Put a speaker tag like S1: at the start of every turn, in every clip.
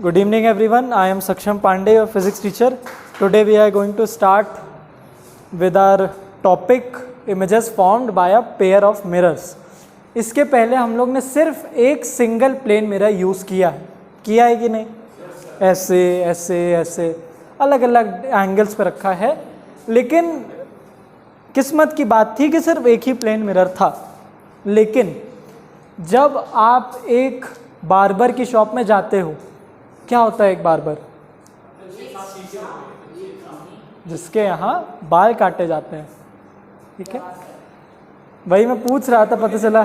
S1: Good evening everyone, I am Saksham Pandey, your physics teacher. Today we are going to start with our topic images formed by a pair of mirrors. इसके पहले हम लोग ने सिर्फ एक single plane mirror use किया है कि नहीं? ऐसे ऐसे ऐसे अलग अलग एंगल्स पे रखा है, लेकिन किस्मत की बात थी कि सिर्फ एक ही प्लेन मिरर था. लेकिन जब आप एक बार्बर की शॉप में जाते हो, क्या होता है एक बार्बर? जिसके यहाँ बाल काटे जाते हैं, ठीक है. वही मैं पूछ रहा था, पता चला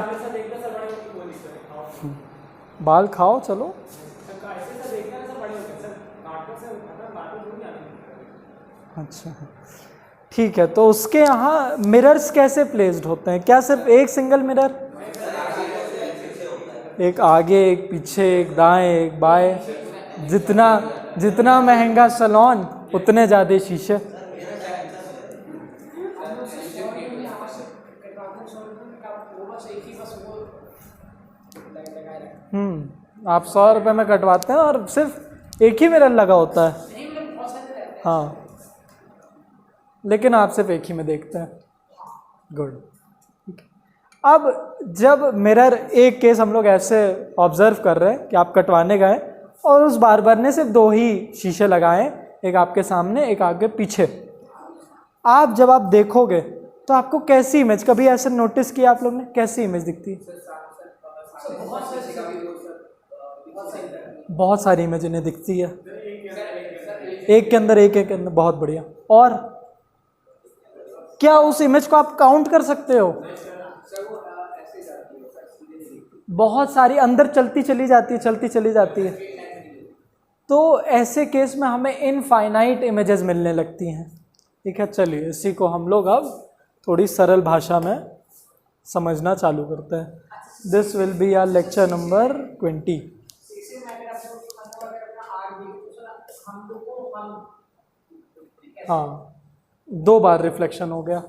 S1: बाल खाओ चलो. अच्छा ठीक है, तो उसके यहाँ मिरर्स कैसे प्लेस्ड होते हैं? क्या सिर्फ एक सिंगल मिरर? एक आगे, एक पीछे, एक दाएं, एक बाएं. जितना महंगा सैलून उतने ज़्यादा शीशे. आप 100 रुपये में कटवाते हैं और सिर्फ एक ही मिरर लगा होता है. हाँ, लेकिन आप सिर्फ एक ही में देखते हैं. गुड. अब जब मिरर, एक केस हम लोग ऐसे ऑब्जर्व कर रहे हैं कि आप कटवाने गए और उस बार्बर ने सिर्फ 2 ही शीशे लगाए, एक आपके सामने, एक आगे पीछे. जब आप देखोगे तो आपको कैसी इमेज, कभी ऐसे नोटिस किया आप लोग ने, कैसी इमेज दिखती है? बहुत सारी इमेज इन्हें दिखती है, एक के अंदर एक, एक के अंदर. बहुत बढ़िया. और क्या उस इमेज को आप काउंट कर सकते हो? बहुत सारी अंदर चलती चली जाती है. तो ऐसे केस में हमें इनफाइनाइट इमेजेस मिलने लगती हैं. ठीक है, चलिए इसी को हम लोग अब थोड़ी सरल भाषा में समझना चालू करते हैं. This will be our lecture number 20. हाँ, 2 बार रिफ्लेक्शन हो गया.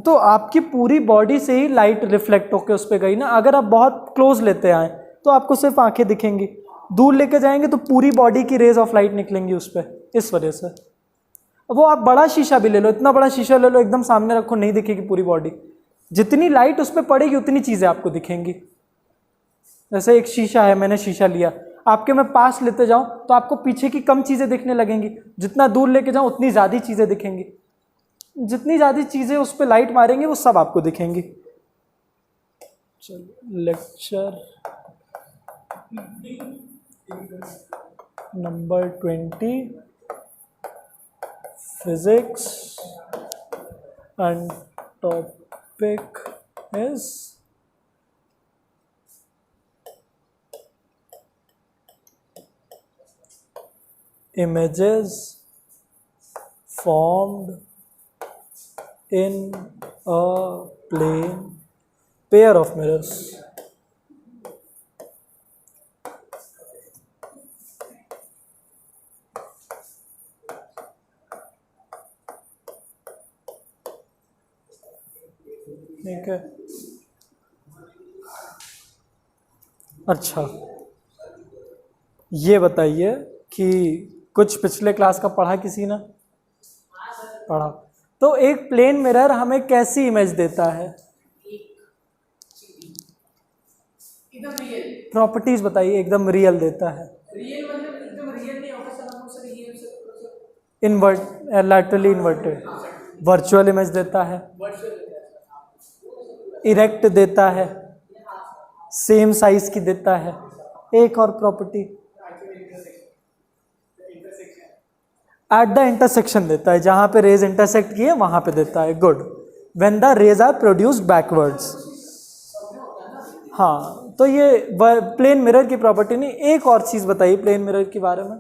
S1: तो आपकी पूरी बॉडी से ही लाइट रिफ्लेक्ट होकर उस पर गई ना. अगर आप बहुत क्लोज लेते आए तो आपको सिर्फ आंखें दिखेंगी, दूर लेके जाएंगे तो पूरी बॉडी की रेज ऑफ लाइट निकलेंगी उस पर. इस वजह से वो आप बड़ा शीशा भी ले लो, इतना बड़ा शीशा ले लो, एकदम सामने रखो, नहीं दिखेगी पूरी बॉडी. जितनी लाइट उस पर पड़ेगी उतनी चीज़ें आपको दिखेंगी. जैसे एक शीशा है, मैंने शीशा लिया, आपके मैं पास लेते जाऊं तो आपको पीछे की कम चीज़ें दिखने लगेंगी, जितना दूर लेके जाऊं उतनी ज़्यादा चीज़ें दिखेंगी. जितनी ज़्यादा चीज़ें उस पर लाइट मारेंगी वो सब आपको दिखेंगी. चलो, lecture number 20, physics, and topic is images formed in a plane pair of mirrors. ठीक है. अच्छा, ये बताइए कि कुछ पिछले क्लास का पढ़ा किसी ने? पढ़ा. तो एक प्लेन मिरर हमें कैसी इमेज देता है? प्रॉपर्टीज बताइए. एकदम रियल देता है. Laterally inverted. वर्चुअल इमेज देता है. इरेक्ट देता है. सेम साइज की देता है. एक और प्रॉपर्टी एट द इंटरसेक्शन देता है. जहां पे रेज इंटरसेक्ट किए वहां पे देता है. Good. When the rays are produced backwards. हाँ, तो ये प्लेन मिरर की प्रॉपर्टी नहीं. एक और चीज बताइए प्लेन मिरर के बारे में.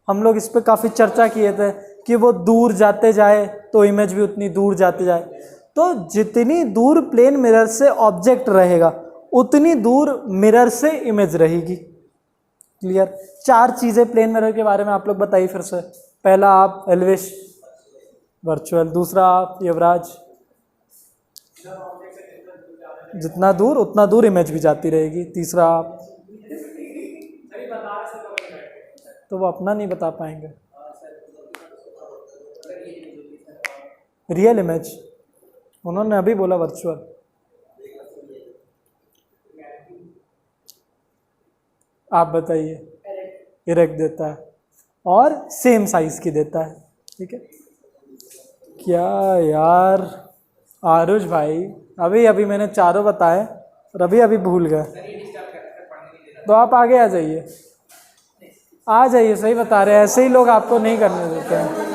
S1: हम लोग इस पे काफी चर्चा किए थे कि वो दूर जाते जाए तो इमेज भी उतनी दूर जाते जाए. तो जितनी दूर प्लेन मिरर से ऑब्जेक्ट रहेगा उतनी दूर मिरर से इमेज रहेगी. क्लियर? 4 चीज़ें प्लेन मिरर के बारे में आप लोग बताइए फिर से. पहला आप एलिवेशन, वर्चुअल। दूसरा आप युवराज, जितना दूर उतना दूर इमेज भी जाती रहेगी। तीसरा आप, तो वो अपना नहीं बता पाएंगे। रियल इमेज, उन्होंने अभी बोला वर्चुअल। आप बताइए। इरेक्ट देता है और सेम साइज की देता है, ठीक है। क्या यार आरुष भाई, अभी अभी मैंने चारों बताए और अभी अभी भूल गए। तो आप आगे आ जाइए, आ जाइए, सही बता रहे हैं, ऐसे ही लोग आपको नहीं करने देते हैं।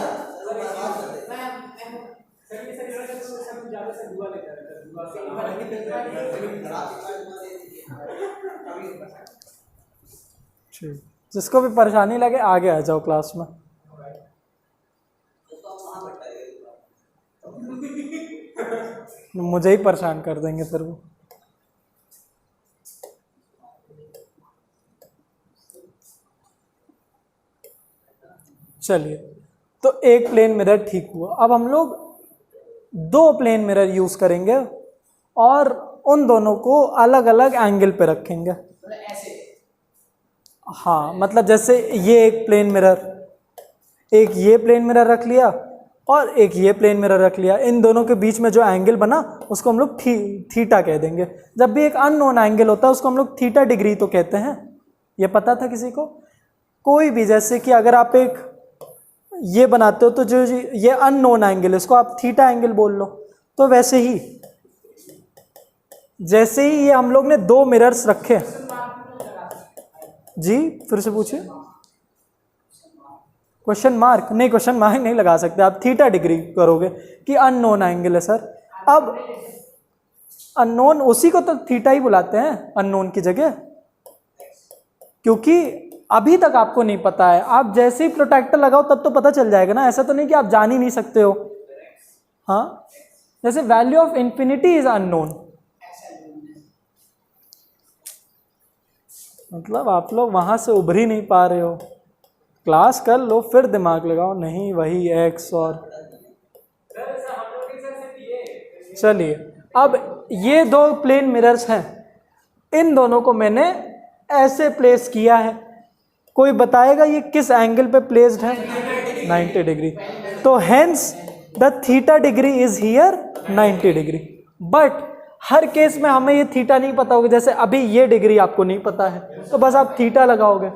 S1: ठीक, जिसको भी परेशानी लगे आगे आ जाओ क्लास में। मुझे ही परेशान कर देंगे फिर वो। चलिए, तो एक प्लेन मिरर ठीक हुआ। अब हम लोग दो प्लेन मिरर यूज करेंगे और उन दोनों को अलग अलग एंगल पे रखेंगे। हाँ, मतलब जैसे ये एक प्लेन मिरर, एक ये प्लेन मिरर रख लिया और एक ये प्लेन मिरर रख लिया। इन दोनों के बीच में जो एंगल बना उसको हम लोग थीटा कह देंगे। जब भी एक अननोन एंगल होता है उसको हम लोग थीटा डिग्री तो कहते हैं। ये पता था किसी को? कोई भी, जैसे कि अगर आप एक ये बनाते हो तो जो ये अननोन एंगल है इसको आप थीटा एंगल बोल लो। तो वैसे ही जैसे ही ये हम लोग ने दो मिरर्स रखे, जी फिर से पूछिए। क्वेश्चन मार्क नहीं, क्वेश्चन मार्क नहीं लगा सकते आप, थीटा डिग्री करोगे कि अननोन एंगल है सर। अब अननोन उसी को तो थीटा ही बुलाते हैं अननोन की जगह, क्योंकि अभी तक आपको नहीं पता है। आप जैसे ही प्रोटेक्टर लगाओ तब तो पता चल जाएगा ना, ऐसा तो नहीं कि आप जान ही नहीं सकते हो। हाँ, जैसे value of infinity is unknown, मतलब आप लोग वहां से उभर ही नहीं पा रहे हो। क्लास कर लो फिर दिमाग लगाओ, नहीं वही एक्स और। चलिए, अब ये दो प्लेन मिरर्स हैं, इन दोनों को मैंने ऐसे प्लेस किया है। कोई बताएगा ये किस एंगल पे प्लेस्ड है? 90 डिग्री। तो hence the theta degree is here 90 degree. But her case में हमें ये थीटा नहीं पता होगा। जैसे अभी ये डिग्री आपको नहीं पता है तो बस आप थीटा लगाओगे,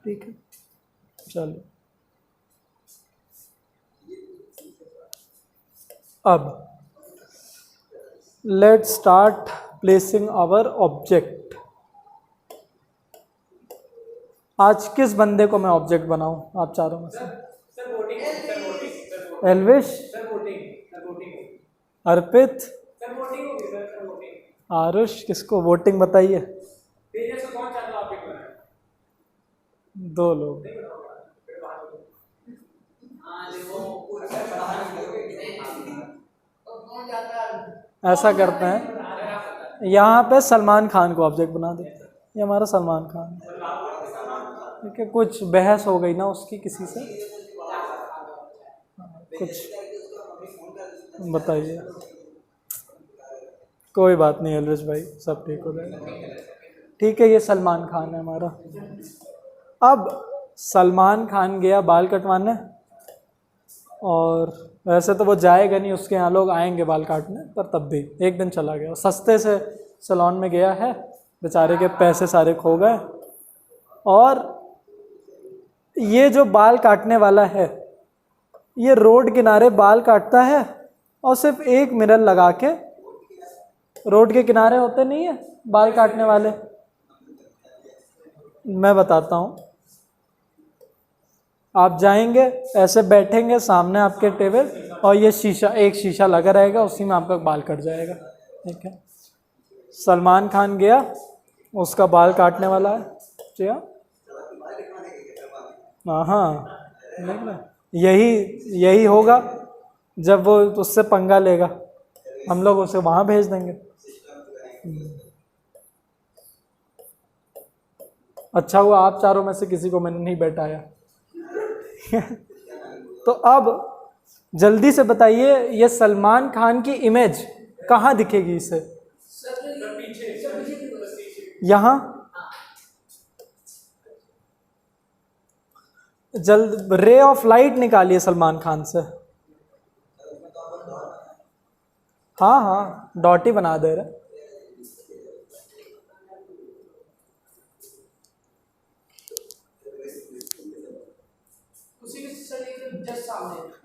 S1: ठीक है। चलो, अब let start placing our object. आज किस बंदे को मैं ऑब्जेक्ट बनाऊं आप चारों में से? एल्विश, अर्पित, आरुष। किसको वोटिंग बताइए? दो लोग। ऐसा करते हैं, यहाँ पे सलमान खान को ऑब्जेक्ट बना देते हैं। ये हमारा सलमान खान है, ठीक है। कुछ बहस हो गई ना उसकी किसी से, कुछ बताइए। कोई बात नहीं एल्विश भाई, सब ठीक हो जाएगा, ठीक है। ये सलमान खान है हमारा। अब सलमान खान गया बाल कटवाने, और वैसे तो वो जाएगा नहीं, उसके यहाँ लोग आएंगे बाल काटने, पर तब भी एक दिन चला गया। सस्ते से सैलून में गया है, बेचारे के पैसे सारे खो गए। और ये जो बाल काटने वाला है ये रोड किनारे बाल काटता है और सिर्फ एक मिरर लगा के, रोड के किनारे होते नहीं है बाल काटने वाले, मैं बताता हूँ। आप जाएंगे, ऐसे बैठेंगे सामने आपके टेबल, और ये शीशा, एक शीशा लगा रहेगा, उसी में आपका बाल कट जाएगा, ठीक है। सलमान खान गया, उसका बाल काटने वाला है, जी हाँ, यही होगा जब वो उससे पंगा लेगा, हम लोग उसे वहाँ भेज देंगे। अच्छा हुआ आप चारों में से किसी को मैंने नहीं बैठाया। तो अब जल्दी से बताइए, ये सलमान खान की इमेज कहाँ दिखेगी इसे? यहाँ? जल्द रे ऑफ लाइट निकालिए सलमान खान से। हाँ हाँ, डॉट ही बना दे रहे।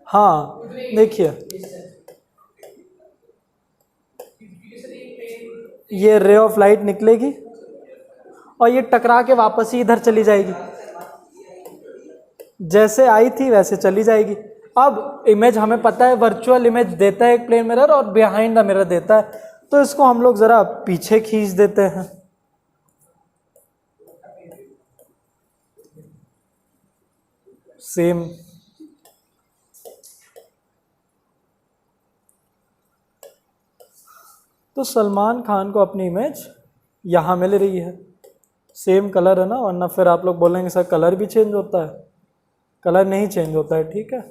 S1: हाँ देखिए, ये रे ऑफ लाइट निकलेगी और ये टकरा के वापस ही इधर चली जाएगी, जैसे आई थी वैसे चली जाएगी। अब इमेज हमें पता है वर्चुअल इमेज देता है एक प्लेन मिरर और बिहाइंड द मिरर देता है, तो इसको हम लोग जरा पीछे खींच देते हैं। सेम। तो सलमान खान को अपनी इमेज यहाँ मिल रही है, सेम कलर है ना, वरना फिर आप लोग बोलेंगे सर कलर भी चेंज होता है। कलर नहीं चेंज होता है, ठीक है,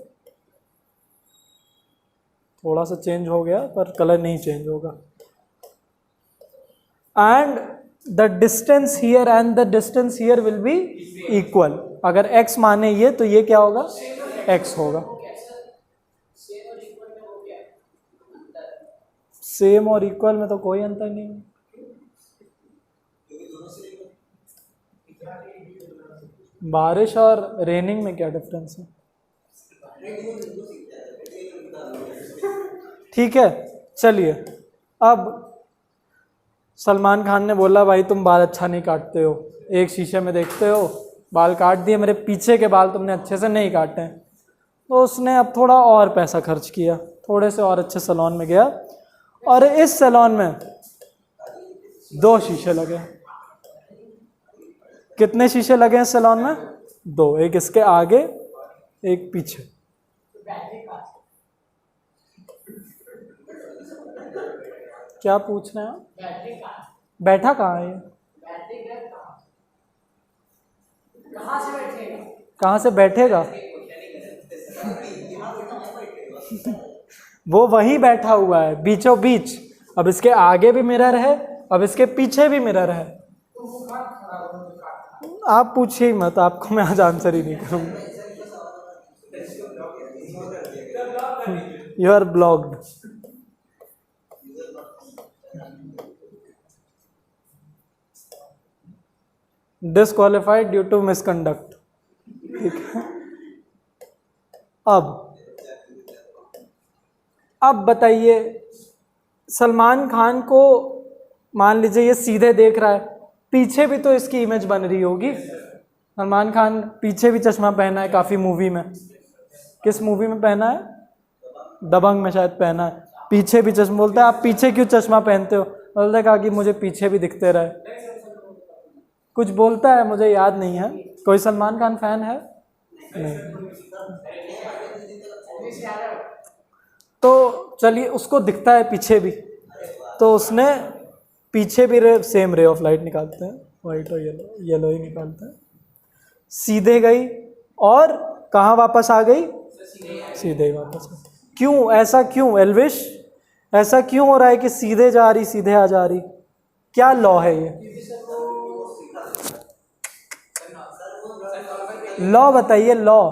S1: थोड़ा सा चेंज हो गया पर कलर नहीं चेंज होगा। And the distance here and the distance here will be equal. अगर x माने ये, तो ये क्या होगा? x होगा। सेम और इक्वल में तो कोई अंतर नहीं है। बारिश और रेनिंग में क्या डिफरेंस है? ठीक है, चलिए। अब सलमान खान ने बोला भाई तुम बाल अच्छा नहीं काटते हो, एक शीशे में देखते हो, बाल काट दिए, मेरे पीछे के बाल तुमने अच्छे से नहीं काटे हैं। तो उसने अब थोड़ा और पैसा खर्च किया, थोड़े से और अच्छे सैलून में गया, और इस सैलून में 2 शीशे लगे। कितने शीशे लगे हैं सैलून में? 2, एक इसके आगे एक पीछे। क्या पूछ रहे हैं? बैठा कहाँ है? कहाँ से बैठेगा? वो वहीं बैठा हुआ है बीचों बीच। अब इसके आगे भी मिरर है, अब इसके पीछे भी मिरर है। आप पूछिए मत, आपको मैं आज आंसर ही नहीं करूंगा। You are blocked. Disqualified due to misconduct. ठीक है, अब बताइए, सलमान खान को मान लीजिए ये सीधे देख रहा है, पीछे भी तो इसकी इमेज बन रही होगी। सलमान खान पीछे भी चश्मा पहना है काफ़ी मूवी में। किस मूवी में पहना है? दबंग में शायद पहना है। पीछे भी चश्मा, बोलता है आप पीछे क्यों चश्मा पहनते हो? बोलता है कहा कि मुझे पीछे भी दिखते रहे। कुछ बोलता है, मुझे याद नहीं है। कोई सलमान खान फैन है? नहीं। तो चलिए, उसको दिखता है पीछे भी, तो उसने पीछे भी सेम रे ऑफ लाइट निकालते हैं, वाइट और येलो ही निकालते हैं। सीधे गई और कहाँ वापस आ गई? सीधे ही वापस आ गई। क्यों? ऐसा क्यों एल्विश? ऐसा क्यों हो रहा है कि सीधे जा रही सीधे आ जा रही? क्या लॉ है ये? लॉ बताइए, लॉ।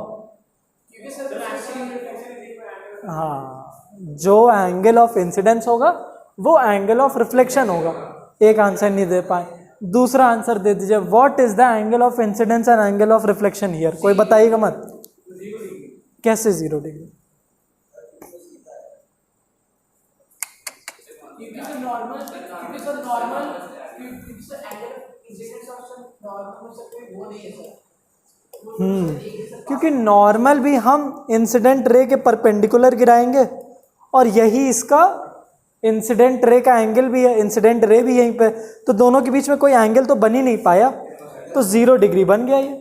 S1: हाँ, जो एंगल ऑफ इंसिडेंस होगा वो एंगल ऑफ रिफ्लेक्शन होगा। एक आंसर नहीं दे पाए, दूसरा आंसर दे दीजिए। What is the angle of incidence and angle of reflection here? कोई बताइएगा मत। कैसे 0 डिग्री? क्योंकि नॉर्मल भी हम इंसिडेंट रे के परपेंडिकुलर गिराएंगे, और यही इसका इंसिडेंट रे का एंगल भी है, इंसिडेंट रे भी यहीं पे, तो दोनों के बीच में कोई एंगल तो बन ही नहीं पाया, तो 0 डिग्री बन गया ये।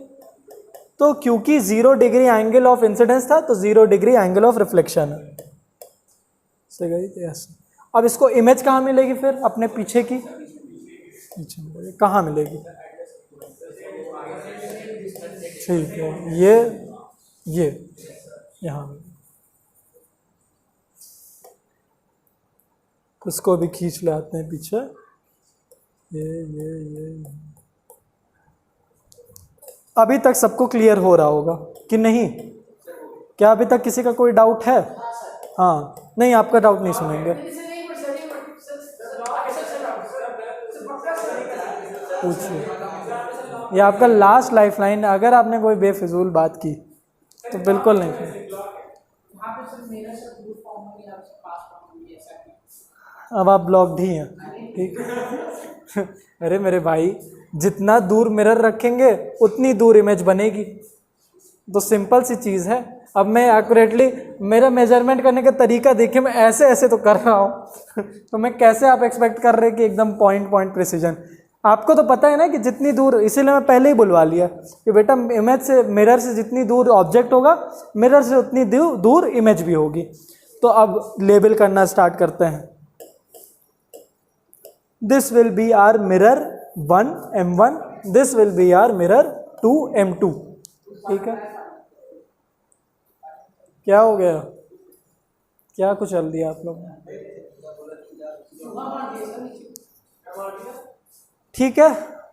S1: तो क्योंकि 0 डिग्री एंगल ऑफ इंसिडेंस था, तो 0 डिग्री एंगल ऑफ रिफ्लेक्शन है। से गई थी ऐसे। अब इसको इमेज कहाँ मिलेगी फिर? अपने पीछे की कहाँ मिलेगी? ठीक है, ये यहाँ। इसको भी खींच ले आते हैं पीछे, ये। अभी तक सबको क्लियर हो रहा होगा कि नहीं? क्या अभी तक किसी का कोई डाउट है? हाँ, नहीं आपका डाउट नहीं सुनेंगे, पूछिए। ये आपका लास्ट लाइफ लाइन, अगर आपने कोई बेफिजूल बात की तो बिल्कुल नहीं। अब आप ब्लॉक्ड ही हैं, ठीक है। अरे मेरे भाई, जितना दूर मिरर रखेंगे उतनी दूर इमेज बनेगी, तो सिंपल सी चीज़ है। अब मैं एक्यूरेटली, मेरा मेजरमेंट करने का तरीका देखिए, मैं ऐसे ऐसे तो कर रहा हूँ तो मैं कैसे आप एक्सपेक्ट कर रहे हैं कि एकदम पॉइंट प्रिसीजन? आपको तो पता है ना कि जितनी दूर, इसीलिए मैं पहले ही बुलवा लिया कि बेटा इमेज से, मिरर से जितनी दूर ऑब्जेक्ट होगा, मिरर से उतनी दूर इमेज भी होगी। तो अब लेबल करना स्टार्ट करते हैं। This will be our mirror 1 M1, this will be our mirror 2 M2, ठीक है। क्या हो गया? क्या कुछ चल दिया आप लोग ने? ठीक है,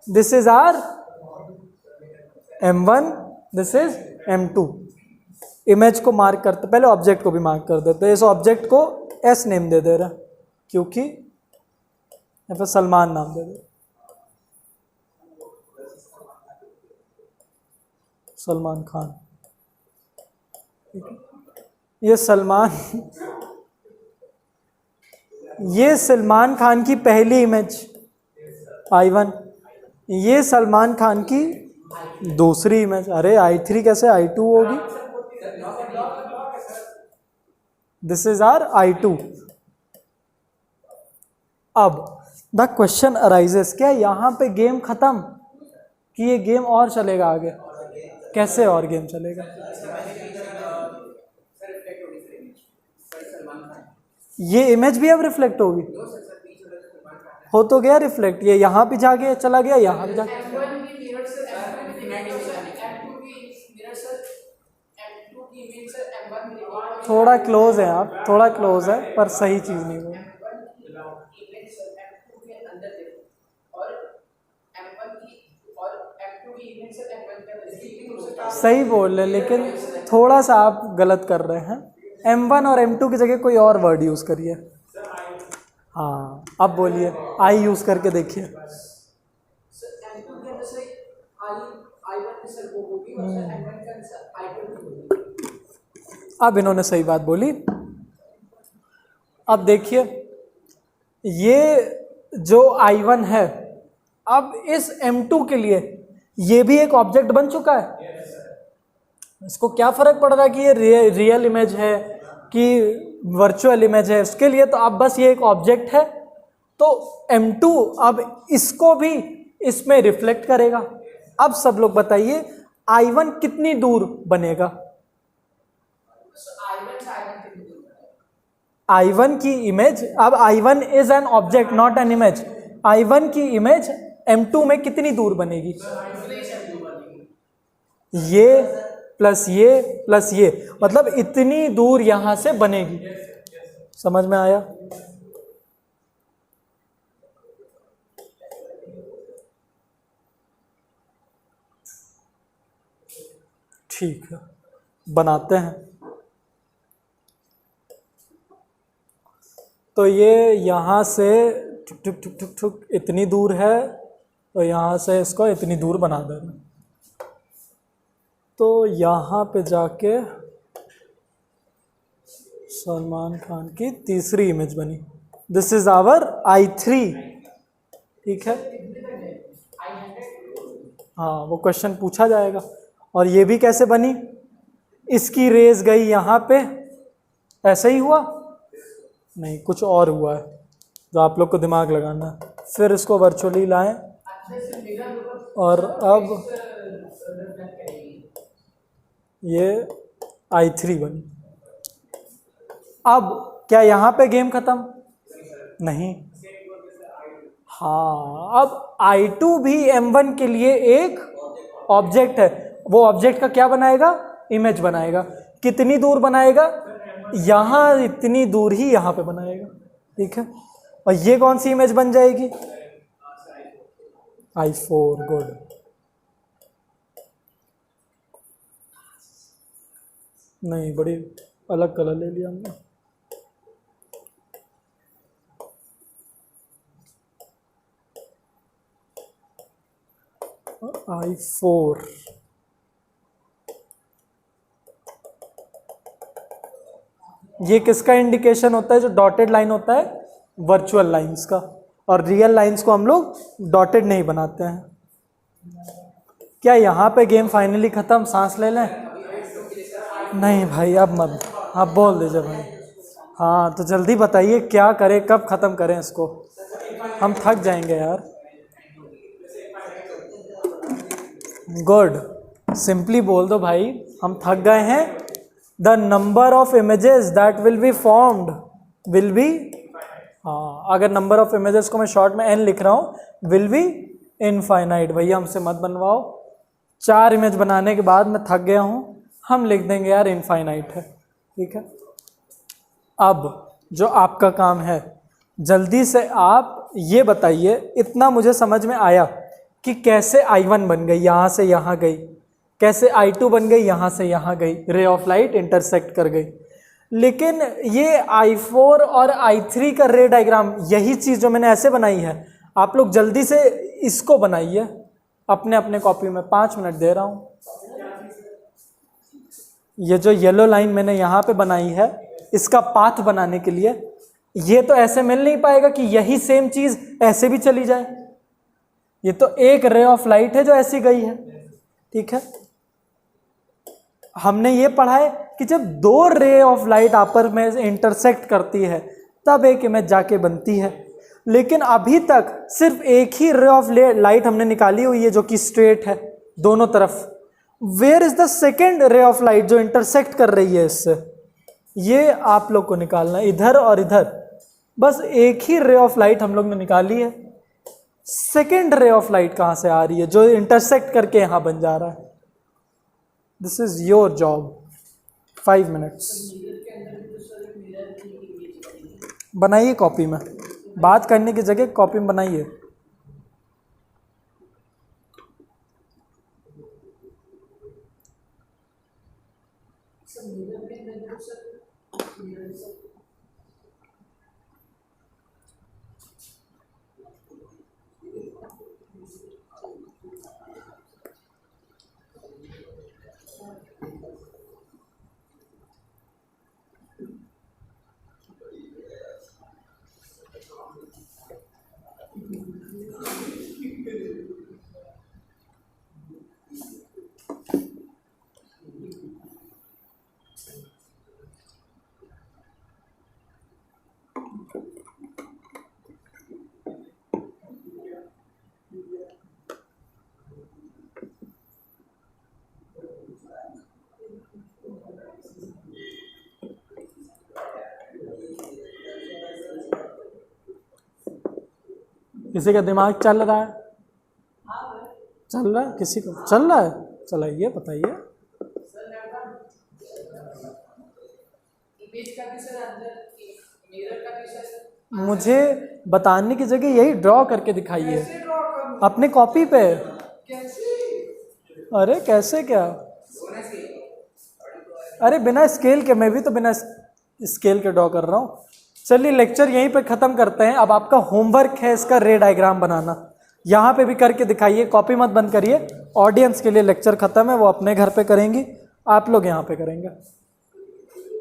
S1: this is our M1, this is M2। Image को मार्क करते, पहले ऑब्जेक्ट को भी मार्क कर देते हैं। इस ऑब्जेक्ट को S नेम दे दे रहा, क्योंकि या फिर सलमान नाम दे दे, सलमान खान, ठीक है। ये सलमान ये सलमान खान की पहली इमेज I1, ये सलमान खान की दूसरी इमेज। अरे I3 कैसे I2 होगी? This is our I2। अब द क्वेश्चन अराइजेस, क्या यहाँ पे गेम खत्म कि ये गेम और चलेगा आगे? कैसे और गेम चलेगा? ये इमेज भी अब रिफ्लेक्ट होगी, हो तो गया रिफ्लेक्ट, ये यहाँ भी जा गया, चला गया, यहाँ भी जा गया। थोड़ा क्लोज है आप, थोड़ा क्लोज है, पर सही चीज नहीं बोली। सही बोल रहे, लेकिन थोड़ा सा आप गलत कर रहे हैं। M1 और M2 की जगह कोई और वर्ड यूज करिए। हाँ, अब बोलिए, आई यूज करके देखिए। अब इन्होंने सही बात बोली। अब देखिए, ये जो I1 है, अब इस M2 के लिए ये भी एक ऑब्जेक्ट बन चुका है। इसको क्या फर्क पड़ रहा है कि ये रियल इमेज है कि वर्चुअल इमेज है? इसके लिए तो अब बस ये एक ऑब्जेक्ट है। तो M2 अब इसको भी इसमें रिफ्लेक्ट करेगा। अब सब लोग बताइए, I1 कितनी दूर बनेगा? I1 की इमेज, अब I1 is an object not an image. I1 की इमेज M2 में कितनी दूर बनेगी? ये प्लस ये प्लस ये, मतलब इतनी दूर यहां से बनेगी। समझ में आया? ठीक है, बनाते हैं। तो ये यहाँ से ठुक ठुक ठुक ठुक ठुक इतनी दूर है, तो यहाँ से इसको इतनी दूर बना देना। तो यहाँ पे जाके सलमान खान की तीसरी इमेज बनी। दिस इज आवर I3, ठीक है। हाँ, वो क्वेश्चन पूछा जाएगा। और ये भी कैसे बनी? इसकी रेज गई यहाँ पे, ऐसे ही हुआ? नहीं, कुछ और हुआ है जो आप लोग को दिमाग लगाना है। फिर इसको वर्चुअली लाएं, और अब ये I3 बनी। अब क्या यहाँ पे गेम खत्म? नहीं। हाँ, अब I2 भी M1 के लिए एक ऑब्जेक्ट है। वो ऑब्जेक्ट का क्या बनाएगा? इमेज बनाएगा। कितनी दूर बनाएगा? यहाँ इतनी दूर ही यहाँ पे बनाएगा, ठीक है। और ये कौन सी इमेज बन जाएगी? I4, good. नहीं, बड़ी अलग कलर ले लिया हमने। I4 ये किसका इंडिकेशन होता है? जो डॉटेड लाइन होता है वर्चुअल लाइंस का, और रियल लाइंस को हम लोग डॉटेड नहीं बनाते हैं। क्या यहाँ पे गेम फाइनली खत्म? सांस ले लें? नहीं भाई, अब मत, आप बोल दीजिए भाई। हाँ तो जल्दी बताइए क्या करें, कब खत्म करें इसको, हम थक जाएंगे यार। गुड, सिंपली बोल दो भाई, हम थक गए हैं। The number of images that will be formed will be, हाँ अगर नंबर ऑफ इमेजेस को मैं शॉर्ट में n लिख रहा हूँ, विल बी इनफाइनाइट। भैया हमसे मत बनवाओ, 4 इमेज बनाने के बाद मैं थक गया हूँ, हम लिख देंगे यार इनफाइनाइट है, ठीक है। अब जो आपका काम है, जल्दी से आप ये बताइए, इतना मुझे समझ में आया कि कैसे I1 बन गई, यहाँ से यहाँ गई, कैसे I2 बन गई, यहाँ से यहाँ गई, रे ऑफ लाइट इंटरसेक्ट कर गई। लेकिन ये I4 और I3 का रे डायग्राम, यही चीज़ जो मैंने ऐसे बनाई है, आप लोग जल्दी से इसको बनाइए अपने अपने कॉपी में। 5 मिनट दे रहा हूँ। ये जो येलो लाइन मैंने यहाँ पे बनाई है, इसका पाथ बनाने के लिए, ये तो ऐसे मिल नहीं पाएगा कि यही सेम चीज़ ऐसे भी चली जाए। ये तो एक रे ऑफ लाइट है जो ऐसी गई है, ठीक है। हमने ये पढ़ा है कि जब 2 रे ऑफ लाइट आपस में इंटरसेक्ट करती है तब एक इमेज जाके बनती है। लेकिन अभी तक सिर्फ एक ही रे ऑफ लाइट हमने निकाली हुई है जो कि स्ट्रेट है दोनों तरफ। Where is the second ray of light जो इंटरसेक्ट कर रही है इससे? ये आप लोग को निकालना है, इधर और इधर। बस एक ही रे ऑफ लाइट हम लोग ने निकाली है, सेकेंड रे ऑफ लाइट कहाँ से आ रही है जो इंटरसेक्ट करके यहाँ बन जा रहा है? This is your job. 5 minutes बनाइए कॉपी में, बात करने की जगह कॉपी में बनाइए। किसी का दिमाग चल रहा है? चल रहा है? किसी का चल रहा है? चलाइए, बताइए। मुझे बताने की जगह यही ड्रॉ करके दिखाइए अपने कॉपी पे। अरे कैसे क्या? अरे बिना स्केल के, मैं भी तो बिना स्केल के ड्रॉ कर रहा हूँ। चलिए लेक्चर यहीं पे ख़त्म करते हैं। अब आपका होमवर्क है इसका रे डायग्राम बनाना। यहाँ पे भी करके दिखाइए, कॉपी मत बंद करिए। ऑडियंस के लिए लेक्चर ख़त्म है, वो अपने घर पे करेंगी, आप लोग यहाँ पे करेंगे।